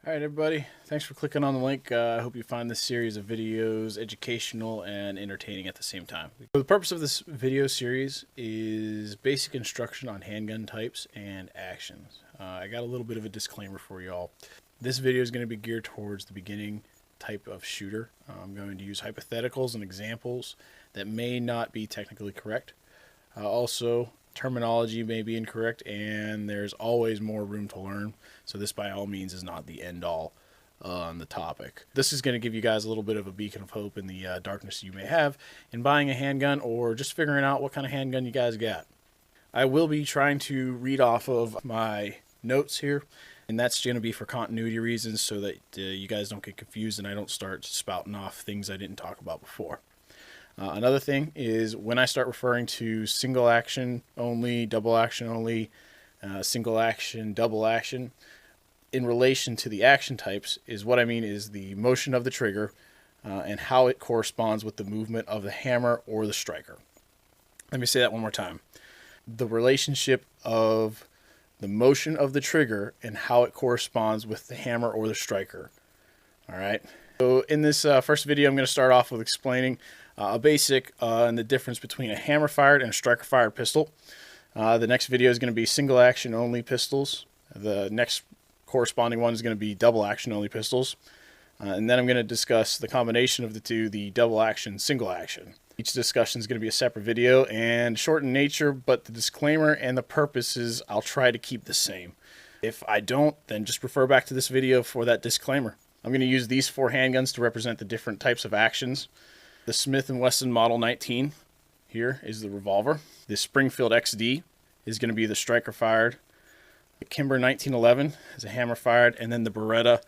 All right, everybody. Thanks for clicking on the link. I hope you find this series of videos educational and entertaining at the same time. So the purpose of this video series is basic instruction on handgun types and actions. I got a little bit of a disclaimer for y'all. This video is going to be geared towards the beginning type of shooter. I'm going to use hypotheticals and examples that may not be technically correct. Also, terminology may be incorrect, and there's always more room to learn. So this by all means is not the end all on the topic. This is going to give you guys a little bit of a beacon of hope in the darkness you may have in buying a handgun or just figuring out what kind of handgun you guys got. I will be trying to read off of my notes here, and that's going to be for continuity reasons so that you guys don't get confused and I don't start spouting off things I didn't talk about before. Another thing is when I start referring to single action only, double action only, single action, double action, in relation to the action types, is what I mean is the motion of the trigger and how it corresponds with the movement of the hammer or the striker. Let me say that one more time. The relationship of the motion of the trigger and how it corresponds with the hammer or the striker. All right. So in this first video, I'm going to start off with explaining a basic and the difference between a hammer fired and a striker fired pistol. The next video is going to be single action only pistols. The next corresponding one is going to be double action only pistols. And then I'm going to discuss the combination of the two, the double action, single action. Each discussion is going to be a separate video and short in nature, but the disclaimer and the purposes I'll try to keep the same. If I don't, then just refer back to this video for that disclaimer. I'm going to use these four handguns to represent the different types of actions. The Smith & Wesson Model 19 here is the revolver. The Springfield XD is going to be the striker fired. The Kimber 1911 is a hammer fired, and then the Beretta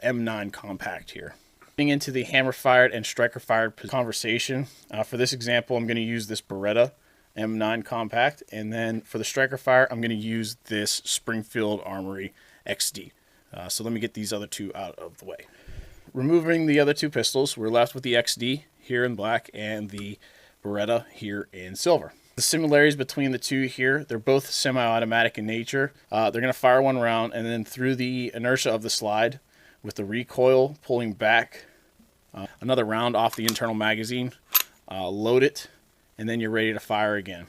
M9 compact here. Getting into the hammer fired and striker fired conversation, for this example I'm going to use this Beretta M9 compact, and then for the striker fire I'm going to use this Springfield Armory XD. So let me get these other two out of the way. Removing the other two pistols, we're left with the XD here in black and the Beretta here in silver. The similarities between the two here, they're both semi-automatic in nature. They're going to fire one round, and then through the inertia of the slide, with the recoil pulling back another round off the internal magazine, load it, and then you're ready to fire again.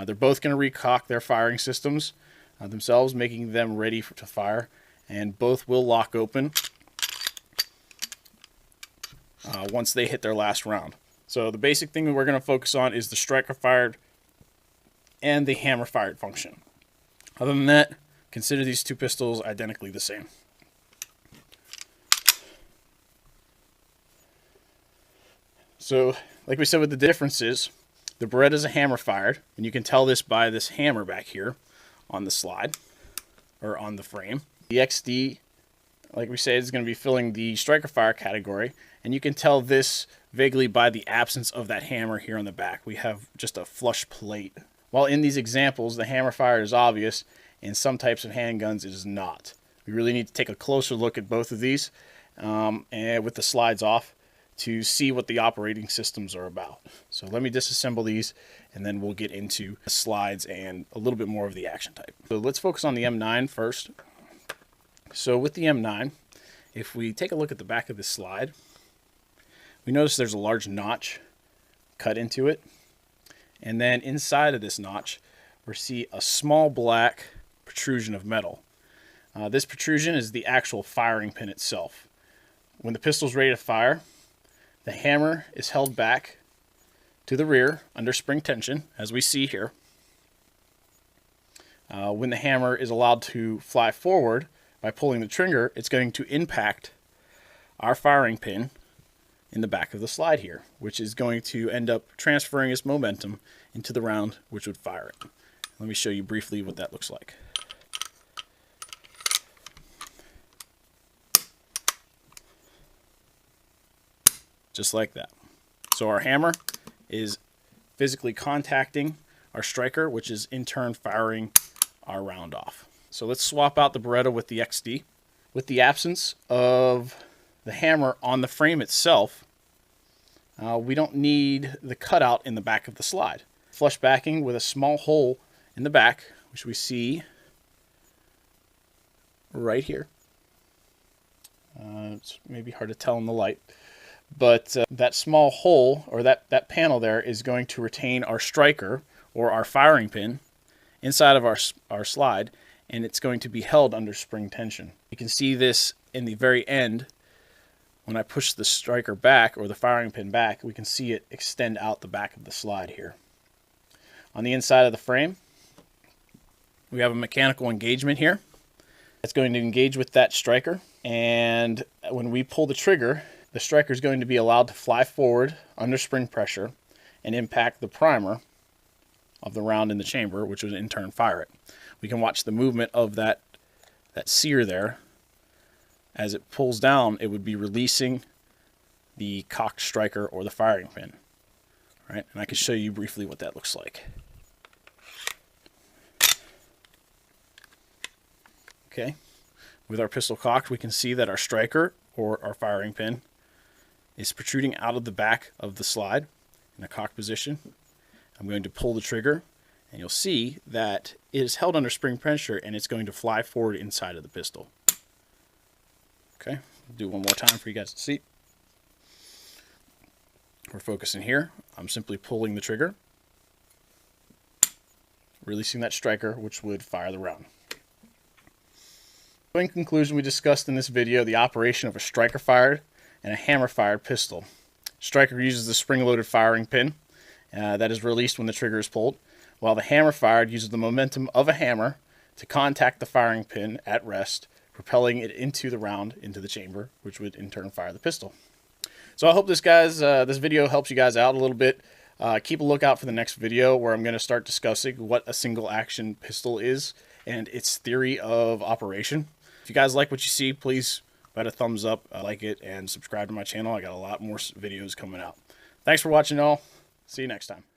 They're both going to recock their firing systems themselves, making them ready to fire, and both will lock open once they hit their last round. So the basic thing that we're going to focus on is the striker fired and the hammer fired function. Other than that, consider these two pistols identically the same. So like we said with the differences, the Beretta is a hammer fired, and you can tell this by this hammer back here on the slide or on the frame. The XD, like we said, is going to be filling the striker fire category, and you can tell this vaguely by the absence of that hammer here on the back. We have just a flush plate. While in these examples, the hammer fire is obvious, in some types of handguns it is not. We really need to take a closer look at both of these and with the slides off to see what the operating systems are about. So let me disassemble these, and then we'll get into the slides and a little bit more of the action type. So let's focus on the M9 first. So with the M9, if we take a look at the back of this slide, we notice there's a large notch cut into it. And then inside of this notch, we see a small black protrusion of metal. This protrusion is the actual firing pin itself. When the pistol's ready to fire, the hammer is held back to the rear under spring tension, as we see here. When the hammer is allowed to fly forward by pulling the trigger, it's going to impact our firing pin in the back of the slide here, which is going to end up transferring its momentum into the round which would fire it. Let me show you briefly what that looks like. Just like that. So our hammer is physically contacting our striker, which is in turn firing our round off. So let's swap out the Beretta with the XD. With the absence of the hammer on the frame itself, we don't need the cutout in the back of the slide. Flush backing with a small hole in the back, which we see right here. It's maybe hard to tell in the light. But that small hole, or that panel there, is going to retain our striker, or our firing pin, inside of our slide, and it's going to be held under spring tension. You can see this in the very end. When I push the striker back, or the firing pin back, we can see it extend out the back of the slide here. On the inside of the frame, we have a mechanical engagement here. It's going to engage with that striker, and when we pull the trigger, the striker is going to be allowed to fly forward under spring pressure and impact the primer of the round in the chamber, which would in turn fire it. We can watch the movement of that sear there. As it pulls down, it would be releasing the cocked striker or the firing pin. All right, and I can show you briefly what that looks like. Okay, with our pistol cocked, we can see that our striker or our firing pin is protruding out of the back of the slide in a cocked position. I'm going to pull the trigger, and you'll see that it is held under spring pressure, and it's going to fly forward inside of the pistol. Okay, I'll do one more time for you guys to see. We're focusing here. I'm simply pulling the trigger, releasing that striker, which would fire the round. In conclusion, we discussed in this video the operation of a striker-fired and a hammer-fired pistol. Striker uses the spring-loaded firing pin that is released when the trigger is pulled, while the hammer-fired uses the momentum of a hammer to contact the firing pin at rest, propelling it into the round into the chamber, which would in turn fire the pistol. So I hope this video helps you guys out a little bit. Keep a lookout for the next video where I'm going to start discussing what a single action pistol is and its theory of operation. If you guys like what you see, please put a thumbs up, like it, and subscribe to my channel. I got a lot more videos coming out. Thanks for watching, all. See you next time.